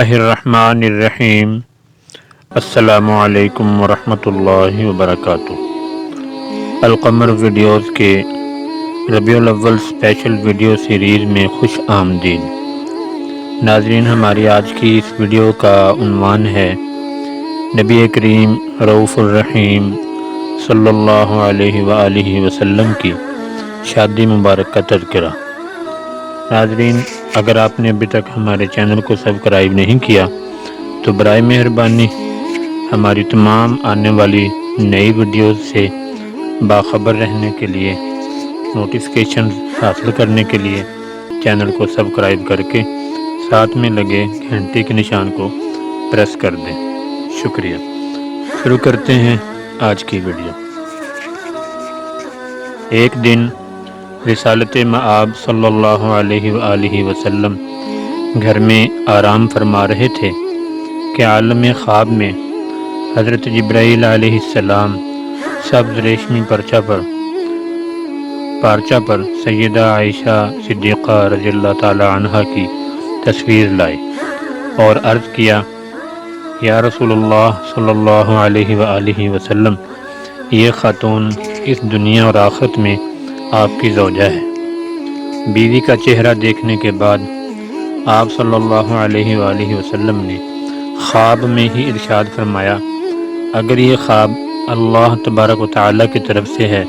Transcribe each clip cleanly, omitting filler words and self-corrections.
اللہ الرحمن الرحیم۔ السلام علیکم ورحمۃ اللہ وبرکاتہ۔ القمر ویڈیوز کے ربیع الاول اسپیشل ویڈیو سیریز میں خوش آمدید۔ ناظرین، ہماری آج کی اس ویڈیو کا عنوان ہے نبی کریم رؤوف الرحیم صلی اللہ علیہ وآلہ وسلم کی شادی مبارک کا تذکرہ۔ ناظرین، اگر آپ نے ابھی تک ہمارے چینل کو سبسکرائب نہیں کیا تو برائے مہربانی ہماری تمام آنے والی نئی ویڈیوز سے باخبر رہنے کے لیے، نوٹیفیکیشن حاصل کرنے کے لیے چینل کو سبسکرائب کر کے ساتھ میں لگے گھنٹی کے نشان کو پریس کر دیں۔ شکریہ۔ شروع کرتے ہیں آج کی ویڈیو۔ ایک دن رسالت مآب صلی اللہ علیہ وآلہ وسلم گھر میں آرام فرما رہے تھے کہ عالم خواب میں حضرت جبرائیل علیہ السلام سبز ریشمی پارچہ پر سیدہ عائشہ صدیقہ رضی اللہ تعالی عنہا کی تصویر لائے اور عرض کیا، یا رسول اللہ صلی اللہ علیہ وآلہ وسلم، یہ خاتون اس دنیا اور آخرت میں آپ کی زوجہ ہے۔ بیوی کا چہرہ دیکھنے کے بعد آپ صلی اللہ علیہ وآلہ وسلم نے خواب میں ہی ارشاد فرمایا، اگر یہ خواب اللہ تبارک و تعالیٰ کی طرف سے ہے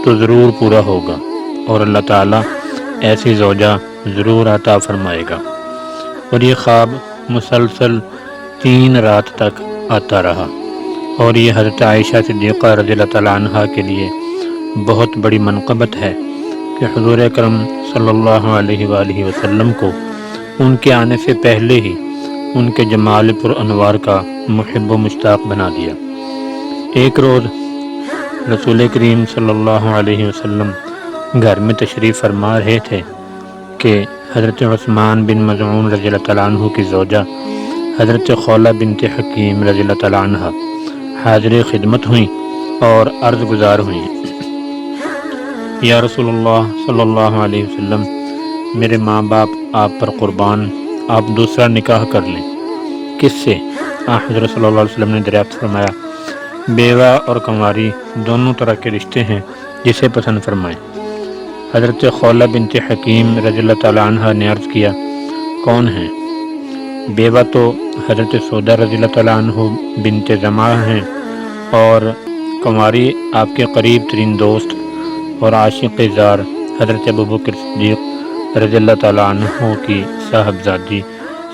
تو ضرور پورا ہوگا اور اللہ تعالیٰ ایسی زوجہ ضرور عطا فرمائے گا۔ اور یہ خواب مسلسل 3 رات تک آتا رہا، اور یہ حضرت عائشہ صدیقہ رضی اللہ تعالیٰ عنہا کے لیے بہت بڑی منقبت ہے کہ حضور اکرم صلی اللہ علیہ وآلہ وسلم کو ان کے آنے سے پہلے ہی ان کے جمال پر انوار کا محب و مشتاق بنا دیا۔ ایک روز رسول کریم صلی اللہ علیہ وسلم گھر میں تشریف فرما رہے تھے کہ حضرت عثمان بن مظعون رضی اللہ تعالیٰ عنہ کی زوجہ حضرت خولہ بنت حکیم رضی اللہ تعالیٰ عنہ حاضر خدمت ہوئیں اور عرض گزار ہوئیں، یا رسول اللہ صلی اللہ علیہ وسلم، میرے ماں باپ آپ پر قربان، آپ دوسرا نکاح کر لیں۔ کس سے؟ حضرت صلی اللہ علیہ وسلم نے دریافت فرمایا، بیوہ اور کنواری دونوں طرح کے رشتے ہیں، جسے پسند فرمائیں۔ حضرت خولہ بنت حکیم رضی اللہ تعالیٰ عنہ نے عرض کیا، کون ہیں؟ بیوہ تو حضرت سودہ رضی اللہ تعالیٰ عنہ بنت زمعہ ہیں، اور کنواری آپ کے قریب ترین دوست اور عاشق زار حضرت ابوبکر صدیق رضی اللہ تعالیٰ عنہ کی صاحبزادی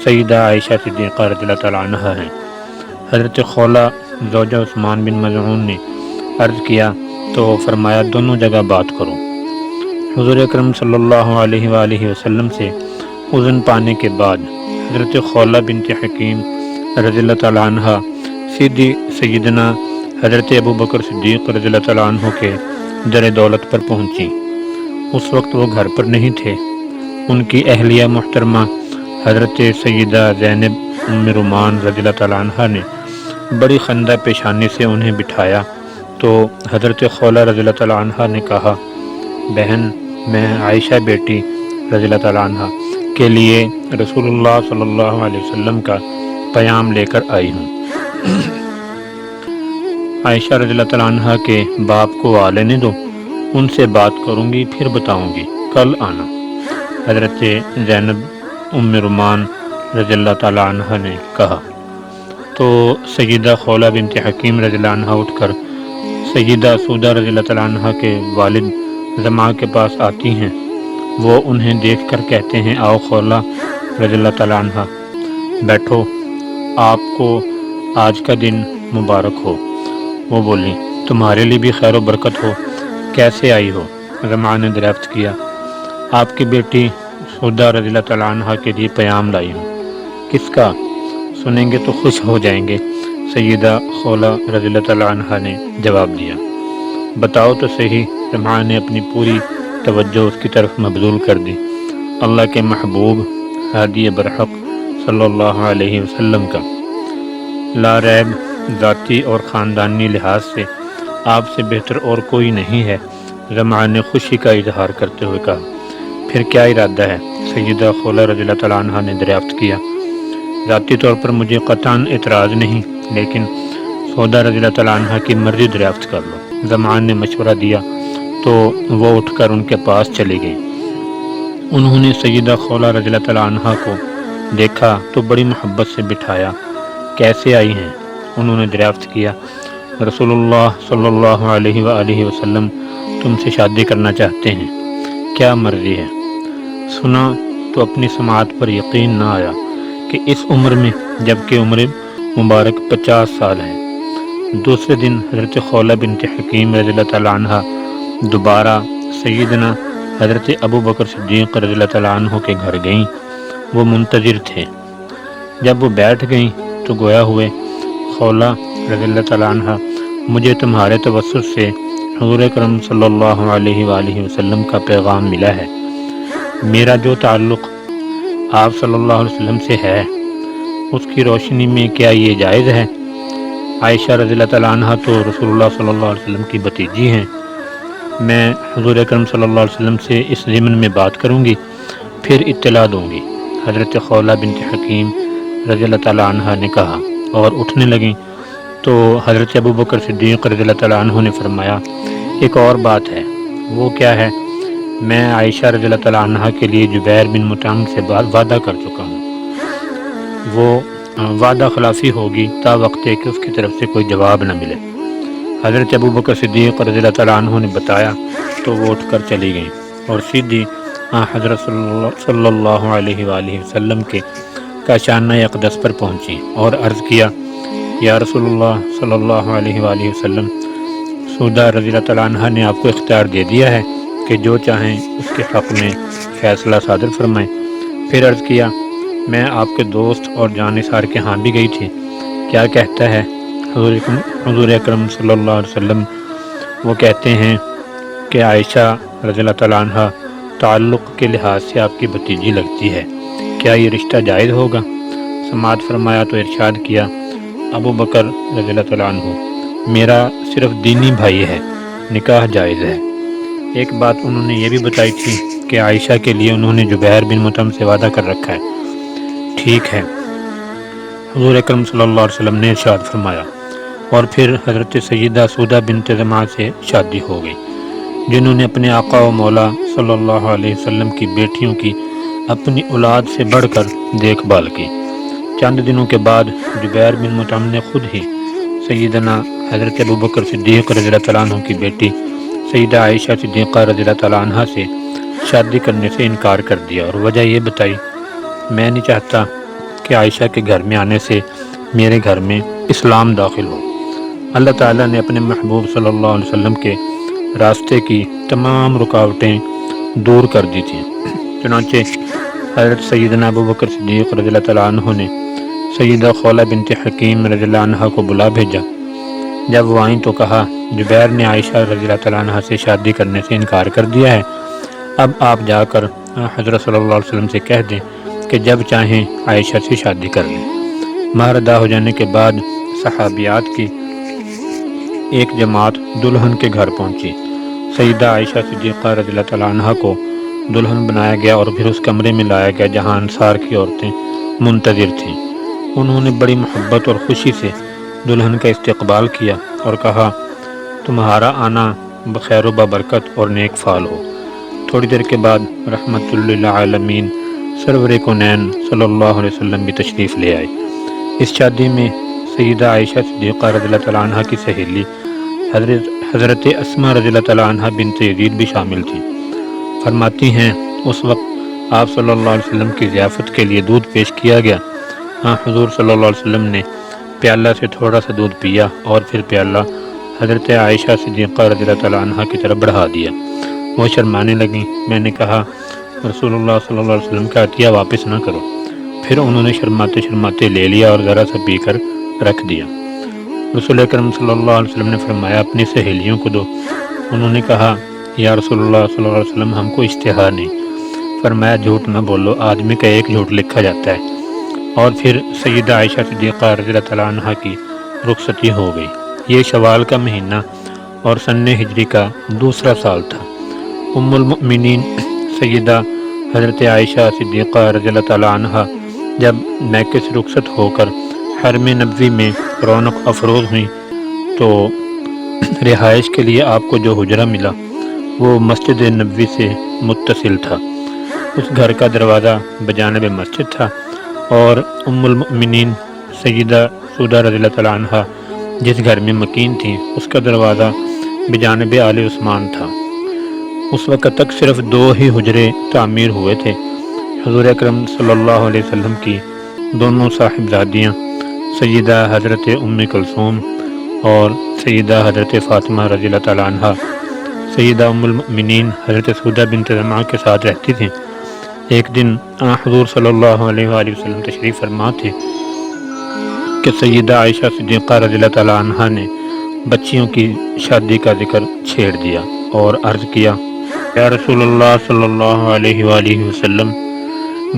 سیدہ عائشہ صدیقہ رضی اللہ تعالیٰ عنہ ہیں۔ حضرت خولہ زوجہ عثمان بن مظعون نے عرض کیا تو فرمایا، دونوں جگہ بات کرو۔ حضور اکرم صلی اللہ علیہ وآلہ وسلم سے اذن پانے کے بعد حضرت خولہ بنت حکیم رضی اللہ تعالیٰ عنہ سیدھی سیدنا حضرت ابوبکر صدیق رضی اللہ تعالیٰ عنہ کے در دولت پر پہنچی۔ اس وقت وہ گھر پر نہیں تھے۔ ان کی اہلیہ محترمہ حضرت سیدہ زینب ام رومان رضی اللہ تعالیٰ عنہ نے بڑی خندہ پیشانی سے انہیں بٹھایا تو حضرت خولہ رضی اللہ تعالیٰ عنہ نے کہا، بہن، میں عائشہ بیٹی رضی اللہ تعالیٰ عنہ کے لیے رسول اللہ صلی اللہ علیہ وسلم کا پیام لے کر آئی ہوں۔ عائشہ رضی اللہ تعالیٰ عنہ کے باپ کو آ لینے دو، ان سے بات کروں گی، پھر بتاؤں گی، کل آنا۔ حضرت زینب ام رومان رضی اللہ تعالیٰ عنہ نے کہا تو سیدہ خولہ بنت حکیم رضی اللہ عنہ اٹھ کر سیدہ سودہ رضی اللہ تعالیٰ عنہ کے والد زمعہ کے پاس آتی ہیں۔ وہ انہیں دیکھ کر کہتے ہیں، آؤ خولہ رضی اللہ تعالیٰ عنہ، بیٹھو، آپ کو آج کا دن مبارک ہو۔ وہ بولی، تمہارے لیے بھی خیر و برکت ہو، کیسے آئی ہو؟ زمعہ نے دریافت کیا، آپ کی بیٹی سودہ رضی اللہ تعالیٰ عنہ کے لیے پیام لائی ہوں۔ کس کا؟ سنیں گے تو خوش ہو جائیں گے، سیدہ خولہ رضی اللہ تعالیٰ عنہ نے جواب دیا۔ بتاؤ تو صحیح۔ زمعہ نے اپنی پوری توجہ اس کی طرف مبذول کر دی۔ اللہ کے محبوب ہادی برحق صلی اللہ علیہ وسلم کا لا ریب ذاتی اور خاندانی لحاظ سے آپ سے بہتر اور کوئی نہیں ہے، زمعہ نے خوشی کا اظہار کرتے ہوئے کہا۔ پھر کیا ارادہ ہے؟ سیدہ خولہ رضی اللہ تعالیٰ عنہ نے دریافت کیا۔ ذاتی طور پر مجھے قطعاً اعتراض نہیں، لیکن سودا رضی اللہ تعالیٰ عنہ کی مرضی دریافت کر لو۔ زمان نے مشورہ دیا تو وہ اٹھ کر ان کے پاس چلی گئی۔ انہوں نے سیدہ خولہ رضی اللہ تعالیٰ عنہ کو دیکھا تو بڑی محبت سے بٹھایا۔ کیسے آئی ہیں؟ انہوں نے دریافت کیا۔ رسول اللہ صلی اللہ علیہ وآلہ وسلم تم سے شادی کرنا چاہتے ہیں، کیا مرضی ہے؟ سنا تو اپنی سماعت پر یقین نہ آیا کہ اس عمر میں، جبکہ عمر مبارک 50 سال ہے۔ دوسرے دن حضرت خولہ بنت حکیم رضی اللہ تعالیٰ عنہ دوبارہ سیدنا حضرت ابو بکر صدیق رضی اللہ تعالیٰ عنہ کے گھر گئیں۔ وہ منتظر تھے۔ جب وہ بیٹھ گئیں تو گویا ہوئے، خولہ رضی اللہ تعالیٰ عنہ، مجھے تمہارے توسط سے حضور اکرم صلی اللہ علیہ وآلہ وسلم کا پیغام ملا ہے۔ میرا جو تعلق آپ صلی اللہ علیہ وسلم سے ہے، اس کی روشنی میں کیا یہ جائز ہے؟ عائشہ رضی اللہ تعالیٰ عنہ تو رسول اللہ صلی اللہ علیہ وسلم کی بھتیجی ہیں۔ میں حضور اکرم صلی اللہ علیہ وسلم سے اس ضمن میں بات کروں گی، پھر اطلاع دوں گی۔ حضرت خولہ بنت حکیم رضی اللہ تعالیٰ عنہ نے کہا اور اٹھنے لگیں تو حضرت ابو بکر صدیق رضی اللہ تعالیٰ عنہ نے فرمایا، ایک اور بات ہے۔ وہ کیا ہے؟ میں عائشہ رضی اللہ تعالیٰ عنہ کے لیے جبیر بن مطعم سے وعدہ کر چکا ہوں۔ وہ وعدہ خلافی ہوگی تا وقت کہ اس کی طرف سے کوئی جواب نہ ملے۔ حضرت ابو بکر صدیق رضی اللہ تعالیٰ عنہ نے بتایا تو وہ اٹھ کر چلی گئیں اور سیدھی حضرت صلی اللہ علیہ وآلہ وسلم کے کاشانہ اقدس پر پہنچی اور عرض کیا، یا رسول اللہ صلی اللہ علیہ وآلہ وسلم، سودا رضی اللہ تعالیٰ عنہ نے آپ کو اختیار دے دیا ہے کہ جو چاہیں اس کے حق میں فیصلہ صادر فرمائیں۔ پھر عرض کیا، میں آپ کے دوست اور جانثار کے ہاں بھی گئی تھی، کیا کہتا ہے حضور اکرم صلی اللہ علیہ وسلم؟ وہ کہتے ہیں کہ عائشہ رضی اللہ تعالیٰ عنہ تعلق کے لحاظ سے آپ کی بھتیجی لگتی ہے، کیا یہ رشتہ جائز ہوگا؟ سماعت فرمایا تو ارشاد کیا، ابو بکر رضی اللہ تعالیٰ عنہ، میرا صرف دینی بھائی ہے، نکاح جائز ہے۔ ایک بات انہوں نے یہ بھی بتائی تھی کہ عائشہ کے لیے انہوں نے جبیر بن مطعم سے وعدہ کر رکھا ہے۔ ٹھیک ہے، حضور اکرم صلی اللہ علیہ وسلم نے ارشاد فرمایا، اور پھر حضرت سیدہ سودہ بنت زمعہ سے شادی ہو گئی، جنہوں نے اپنے آقا و مولا صلی اللہ علیہ وسلم کی بیٹیوں کی اپنی اولاد سے بڑھ کر دیکھ بھال کی۔ چند دنوں کے بعد جبیر بن مطعم نے خود ہی سیدنا حضرت ابو بکر صدیق رضی اللہ تعالیٰ عنہ کی بیٹی سیدہ عائشہ صدیقہ رضی اللہ تعالیٰ عنہ سے شادی کرنے سے انکار کر دیا، اور وجہ یہ بتائی، میں نہیں چاہتا کہ عائشہ کے گھر میں آنے سے میرے گھر میں اسلام داخل ہو۔ اللہ تعالیٰ نے اپنے محبوب صلی اللہ علیہ وسلم کے راستے کی تمام رکاوٹیں دور کر دی تھیں۔ چنانچہ حضرت سیدنا ابو بکر صدیق رضی اللہ تعالیٰ عنہ نے سیدہ خولہ بنت حکیم رضی اللہ عنہ کو بلا بھیجا۔ جب وہ آئیں تو کہا، جبیر نے عائشہ رضی اللہ تعالیٰ عنہ سے شادی کرنے سے انکار کر دیا ہے، اب آپ جا کر حضرت صلی اللہ علیہ وسلم سے کہہ دیں کہ جب چاہیں عائشہ سے شادی کر لیں۔ مہر ادا ہو جانے کے بعد صحابیات کی ایک جماعت دلہن کے گھر پہنچی۔ سیدہ عائشہ صدیقہ رضی اللہ تعالیٰ عنہ کو دلہن بنایا گیا اور پھر اس کمرے میں لایا گیا جہاں انصار کی عورتیں منتظر تھیں۔ انہوں نے بڑی محبت اور خوشی سے دلہن کا استقبال کیا اور کہا، تمہارا آنا بخیر و ببرکت اور نیک فال ہو۔ تھوڑی دیر کے بعد رحمت للعالمین سرور کونین صلی اللہ علیہ وسلم بھی تشریف لے آئے۔ اس شادی میں سیدہ عائشہ صدیقہ رضی اللہ تعالیٰ عنہ کی سہیلی حضرت اسماء رضی اللہ تعالیٰ عنہ بنت یزید بھی شامل تھیں۔ فرماتی ہیں، اس وقت آپ صلی اللہ علیہ وسلم کی ضیافت کے لیے دودھ پیش کیا گیا۔ حضور صلی اللہ علیہ وسلم نے پیالہ سے تھوڑا سا دودھ پیا اور پھر پیالہ حضرت عائشہ صدیقہ رضی اللہ تعالیٰ عنہ کی طرف بڑھا دیا۔ وہ شرمانے لگیں۔ میں نے کہا، رسول اللہ صلی اللہ علیہ وسلم کا عطیہ واپس نہ کرو۔ پھر انہوں نے شرماتے شرماتے لے لیا اور ذرا سا پی کر رکھ دیا۔ رسول اکرم صلی اللہ علیہ وسلم نے فرمایا، اپنی سہیلیوں کو دو۔ انہوں نے کہا، یا رسول اللہ صلی اللہ علیہ وسلم، ہم کو اشتہا نہیں۔ فرمایا، جھوٹ نہ بولو، آدمی کا ایک جھوٹ لکھا جاتا ہے۔ اور پھر سیدہ عائشہ صدیقہ رضی اللہ تعالیٰ عنہ کی رخصتی ہو گئی۔ یہ شوال کا مہینہ اور سن ہجری کا دوسرا سال تھا۔ ام المؤمنین سیدہ حضرت عائشہ صدیقہ رضی اللہ تعالیٰ عنہ جب میکے سے رخصت ہو کر حرم نبوی میں رونق افروز ہوئی تو رہائش کے لیے آپ کو جو حجرہ ملا وہ مسجد نبوی سے متصل تھا۔ اس گھر کا دروازہ بجانب مسجد تھا اور ام المؤمنین سیدہ سودہ رضی اللہ تعالیٰ عنہ جس گھر میں مکین تھیں اس کا دروازہ بجانب آل عثمان تھا۔ اس وقت تک صرف 2 ہی حجرے تعمیر ہوئے تھے۔ حضور اکرم صلی اللہ علیہ وسلم کی دونوں صاحبزادیاں سیدہ حضرت ام کلثوم اور سیدہ حضرت فاطمہ رضی اللہ تعالیٰ عنہ سیدہ ام المؤمنین حضرت سودہ بنت زمعہ کے ساتھ رہتی تھیں۔ ایک دن حضور صلی اللہ علیہ وآلہ وسلم تشریف فرما تھے کہ سیدہ عائشہ صدیقہ رضی اللہ تعالیٰ عنہ نے بچیوں کی شادی کا ذکر چھیڑ دیا اور عرض کیا، یا رسول اللہ صلی اللہ علیہ وآلہ وسلم،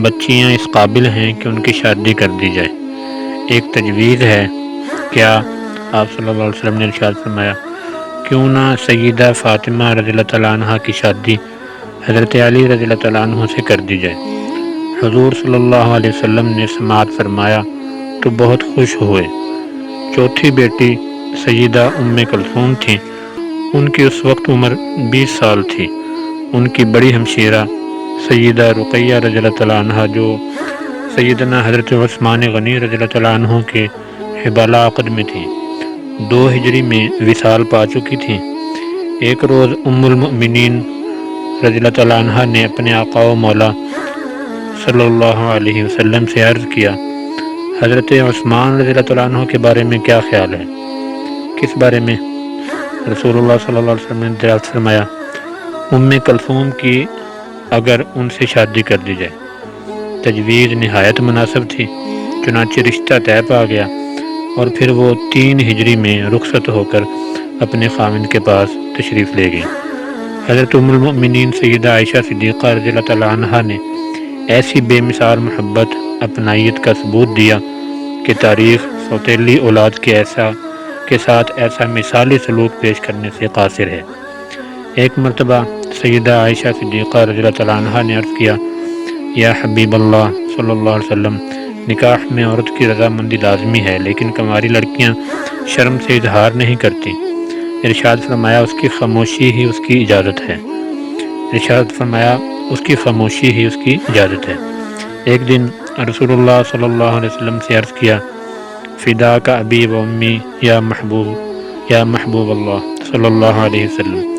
بچیاں اس قابل ہیں کہ ان کی شادی کر دی جائے، ایک تجویز ہے کیا؟ آپ صلی اللہ علیہ وسلم نے ارشاد فرمایا، کیوں نہ سیدہ فاطمہ رضی اللہ تعالیٰ عنہ کی شادی حضرت علی رضی اللہ تعالیٰ عنہ سے کر دی جائے۔ حضور صلی اللہ علیہ وسلم نے سماعت فرمایا تو بہت خوش ہوئے۔ چوتھی بیٹی سیدہ ام کلثوم تھیں، ان کی اس وقت عمر 20 سال تھی۔ ان کی بڑی ہمشیرہ سیدہ رقیہ رضی اللہ تعالیٰ عنہ جو سیدنا حضرت عثمان غنی رضی اللہ تعالیٰ عنہ کے حبالہ عقد میں تھیں، 2 ہجری میں وصال پا چکی تھیں۔ ایک روز ام المؤمنین رضی اللہ تعالیٰ عنہ نے اپنے آقا و مولا صلی اللہ علیہ وسلم سے عرض کیا، حضرت عثمان رضی اللہ تعالیٰ عنہ کے بارے میں کیا خیال ہے؟ کس بارے میں؟ رسول اللہ صلی اللہ علیہ وسلم نے دریافت فرمایا، ام کلثوم کی اگر ان سے شادی کر دی جائے۔ تجویز نہایت مناسب تھی، چنانچہ رشتہ طے پا گیا اور پھر وہ 3 ہجری میں رخصت ہو کر اپنے خاوند کے پاس تشریف لے گئی۔ حضرت ام المؤمنین سیدہ عائشہ صدیقہ رضی اللہ تعالیٰ عنہ نے ایسی بے مثال محبت اپنائیت کا ثبوت دیا کہ تاریخ سوتیلی اولاد کے ساتھ ایسا مثالی سلوک پیش کرنے سے قاصر ہے۔ ایک مرتبہ سیدہ عائشہ صدیقہ رضی اللہ تعالیٰ عنہ نے عرض کیا، یا حبیب اللہ صلی اللہ علیہ وسلم، نکاح میں عورت کی رضامندی لازمی ہے، لیکن کنواری لڑکیاں شرم سے اظہار نہیں کرتی۔ ارشاد فرمایا، اس کی خاموشی ہی اس کی اجازت ہے۔ ایک دن رسول اللہ صلی اللہ علیہ وسلم سے عرض کیا، فدا کا ابی و امی یا محبوب اللہ صلی اللہ علیہ وسلم،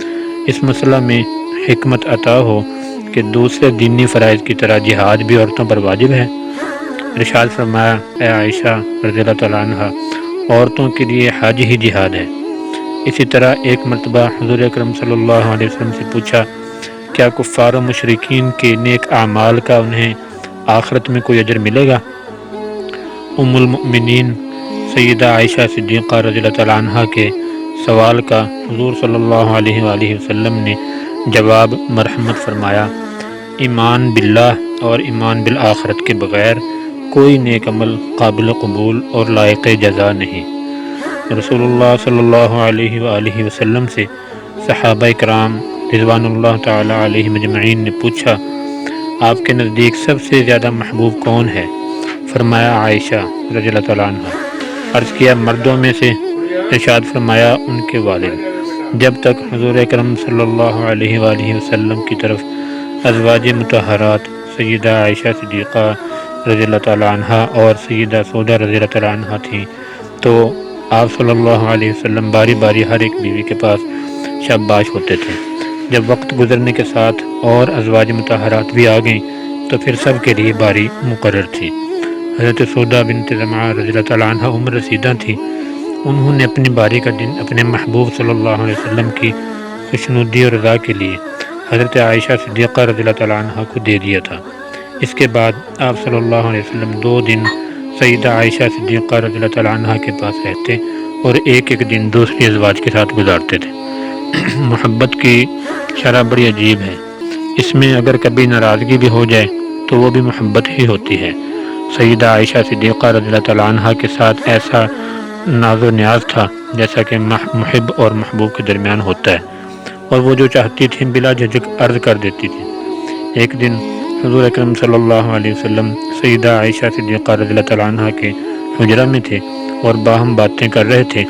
اس مسئلہ میں حکمت عطا ہو کہ دوسرے دینی فرائض کی طرح جہاد بھی عورتوں پر واجب ہے۔ ارشاد فرمایا، اے عائشہ رضی اللہ تعالیٰ عنہ، عورتوں کے لیے حج ہی جہاد ہے۔ اسی طرح ایک مرتبہ حضور اکرم صلی اللہ علیہ وسلم سے پوچھا، کیا کفار و مشرکین کے نیک اعمال کا انہیں آخرت میں کوئی اجر ملے گا؟ ام المؤمنین سیدہ عائشہ صدیقہ رضی اللہ تعالیٰ عنہ کے سوال کا حضور صلی اللہ علیہ وآلہ وسلم نے جواب مرحمت فرمایا، ایمان باللہ اور ایمان بالآخرت کے بغیر کوئی نیک عمل قابل قبول اور لائق جزا نہیں۔ رسول اللہ صلی اللہ علیہ وآلہ وسلم سے صحابہ کرام رضوان اللہ تعالی علیہ مجمعین نے پوچھا، آپ کے نزدیک سب سے زیادہ محبوب کون ہے؟ فرمایا، عائشہ رضی اللہ تعالیٰ عنہ۔ عرض کیا، مردوں میں سے؟ ارشاد فرمایا، ان کے والد۔ جب تک حضور اکرم صلی اللہ علیہ وآلہ وسلم کی طرف ازواج مطہرات سیدہ عائشہ صدیقہ رضی اللہ تعالیٰ عنہ اور سیدہ سودہ رضی اللہ تعالیٰ عنہ تھیں تو آپ صلی اللہ علیہ وسلم باری باری ہر ایک بیوی کے پاس شاباش ہوتے تھے۔ جب وقت گزرنے کے ساتھ اور ازواج مطہرات بھی آ گئیں تو پھر سب کے لیے باری مقرر تھی۔ حضرت سودہ بنت زمعہ رضی اللہ تعالیٰ عنہ عمر رسیدہ تھی، انہوں نے اپنی باری کا دن اپنے محبوب صلی اللہ علیہ وسلم کی خوشنودی اور رضا کے لیے حضرت عائشہ صدیقہ رضی اللہ تعالیٰ عنہ کو دے دیا تھا۔ اس کے بعد آپ صلی اللہ علیہ وسلم 2 دن سیدہ عائشہ صدیقہ رضی اللہ تعالیٰ عنہ کے پاس رہتے اور ایک دن دوسری ازواج کے ساتھ گزارتے تھے۔ محبت کی شرح بڑی عجیب ہے، اس میں اگر کبھی ناراضگی بھی ہو جائے تو وہ بھی محبت ہی ہوتی ہے۔ سیدہ عائشہ صدیقہ رضی اللہ تعالیٰ عنہ کے ساتھ ایسا ناز و نیاز تھا جیسا کہ محب اور محبوب کے درمیان ہوتا ہے، اور وہ جو چاہتی تھیں بلا جھجک عرض کر دیتی تھیں۔ ایک دن حضور اکرم صلی اللہ علیہ وسلم سیدہ عائشہ صدیقہ رضی اللہ تعالیٰ عنہ کے حجرہ میں تھے اور باہم باتیں کر رہے تھے۔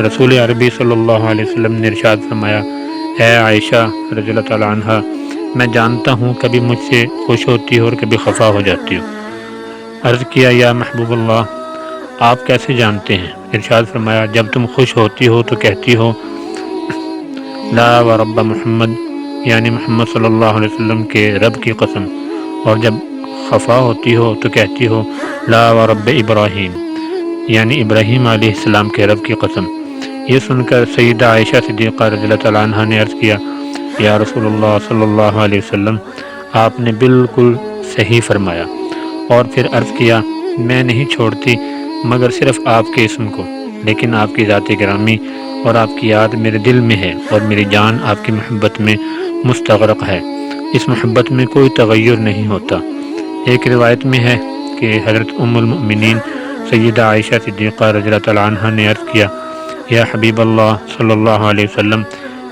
رسول عربی صلی اللہ علیہ وسلم نے ارشاد فرمایا، اے عائشہ رضی اللہ تعالیٰ عنہ، میں جانتا ہوں کبھی مجھ سے خوش ہوتی ہو اور کبھی خفا ہو جاتی ہو۔ عرض کیا، یا محبوب اللہ، آپ کیسے جانتے ہیں؟ ارشاد فرمایا، جب تم خوش ہوتی ہو تو کہتی ہو لا ورب محمد، یعنی محمد صلی اللہ علیہ وسلم کے رب کی قسم، اور جب خفا ہوتی ہو تو کہتی ہو لا ورب ابراہیم، یعنی ابراہیم علیہ السلام کے رب کی قسم۔ یہ سن کر سیدہ عائشہ صدیقہ رضی اللہ تعالیٰ عنہ نے عرض کیا، یا رسول اللہ صلی اللہ علیہ وسلم، آپ نے بالکل صحیح فرمایا۔ اور پھر عرض کیا، میں نہیں چھوڑتی مگر صرف آپ کے اسم کو، لیکن آپ کی ذات گرامی اور آپ کی یاد میرے دل میں ہے اور میری جان آپ کی محبت میں مستغرق ہے، اس محبت میں کوئی تغیر نہیں ہوتا۔ ایک روایت میں ہے کہ حضرت ام المؤمنین سیدہ عائشہ صدیقہ رضی اللہ تعالیٰ عنہ نے عرض کیا، یا حبیب اللہ صلی اللہ علیہ وسلم،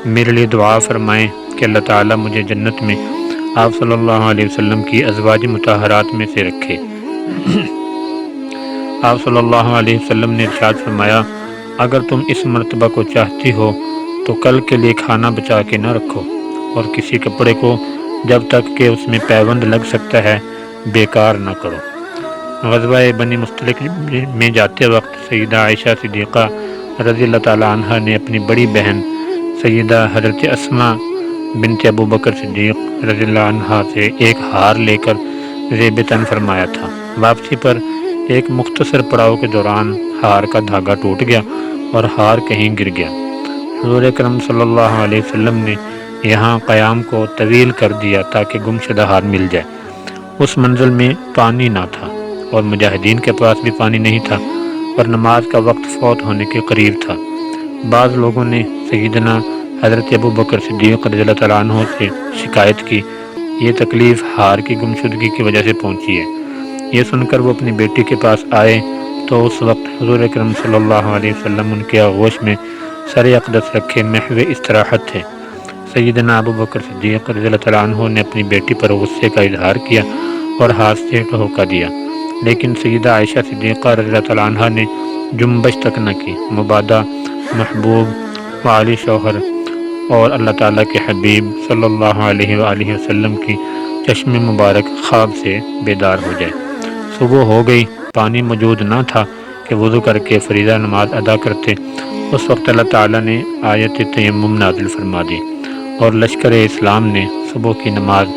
میرے لیے دعا فرمائیں کہ اللہ تعالیٰ مجھے جنت میں آپ صلی اللہ علیہ وسلم کی ازواج مطہرات میں سے رکھے۔ آپ صلی اللہ علیہ وسلم نے ارشاد فرمایا، اگر تم اس مرتبہ کو چاہتی ہو تو کل کے لیے کھانا بچا کے نہ رکھو، اور کسی کپڑے کو جب تک کہ اس میں پیوند لگ سکتا ہے بیکار نہ کرو۔ غزوہ بنی مستلق میں جاتے وقت سیدہ عائشہ صدیقہ رضی اللہ تعالیٰ عنہ نے اپنی بڑی بہن سیدہ حضرت اسماء بنت ابو بکر صدیق رضی اللہ عنہ سے ایک ہار لے کر زیب تن فرمایا تھا۔ واپسی پر ایک مختصر پڑاؤ کے دوران ہار کا دھاگا ٹوٹ گیا اور ہار کہیں گر گیا۔ حضور اکرم صلی اللہ علیہ وسلم نے یہاں قیام کو طویل کر دیا تاکہ گمشدہ ہار مل جائے۔ اس منزل میں پانی نہ تھا اور مجاہدین کے پاس بھی پانی نہیں تھا، اور نماز کا وقت فوت ہونے کے قریب تھا۔ بعض لوگوں نے سیدنا حضرت ابو بکر صدیق رضی اللہ تعالیٰ عنہ سے شکایت کی، یہ تکلیف ہار کی گمشدگی کی وجہ سے پہنچی ہے۔ یہ سن کر وہ اپنی بیٹی کے پاس آئے تو اس وقت حضور اکرم صلی اللہ علیہ وسلم ان کے آغوش میں سر اقدس رکھے محو استراحت تھے۔ سیدنا ابو بکر صدیق رضی اللہ تعالیٰ عنہ نے اپنی بیٹی پر غصے کا اظہار کیا اور ہاتھ سے ٹھوکا دیا، لیکن سیدہ عائشہ صدیقہ رضی اللہ تعالیٰ عنہ نے جنبش تک نہ کی۔ مبادہ محبوب وعلی شوہر اور اللہ تعالیٰ کے حبیب صلی اللہ علیہ وآلہ وسلم کی چشم مبارک خواب سے بیدار ہو جائے۔ صبح ہو گئی، پانی موجود نہ تھا کہ وضو کر کے فریضہ نماز ادا کرتے۔ اس وقت اللہ تعالیٰ نے آیت تیمم نازل فرما دی اور لشکر اسلام نے صبح کی نماز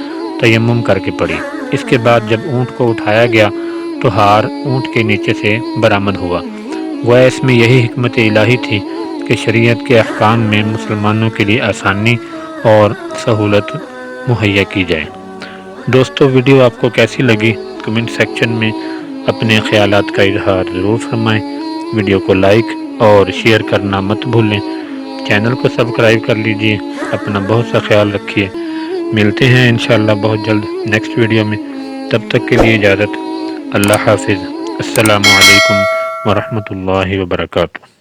تیمم کر کے پڑھی۔ اس کے بعد جب اونٹ کو اٹھایا گیا تو ہار اونٹ کے نیچے سے برآمد ہوا۔ گویا اس میں یہی حکمت الہی تھی کہ شریعت کے احکام میں مسلمانوں کے لیے آسانی اور سہولت مہیا کی جائے۔ دوستو، ویڈیو آپ کو کیسی لگی؟ کمنٹ سیکشن میں اپنے خیالات کا اظہار ضرور فرمائیں۔ ویڈیو کو لائک اور شیئر کرنا مت بھولیں۔ چینل کو سبسکرائب کر لیجئے۔ اپنا بہت سا خیال رکھیے۔ ملتے ہیں انشاءاللہ بہت جلد نیکسٹ ویڈیو میں۔ تب تک کے لیے اجازت۔ اللہ حافظ۔ السلام علیکم ورحمۃ اللہ وبرکاتہ۔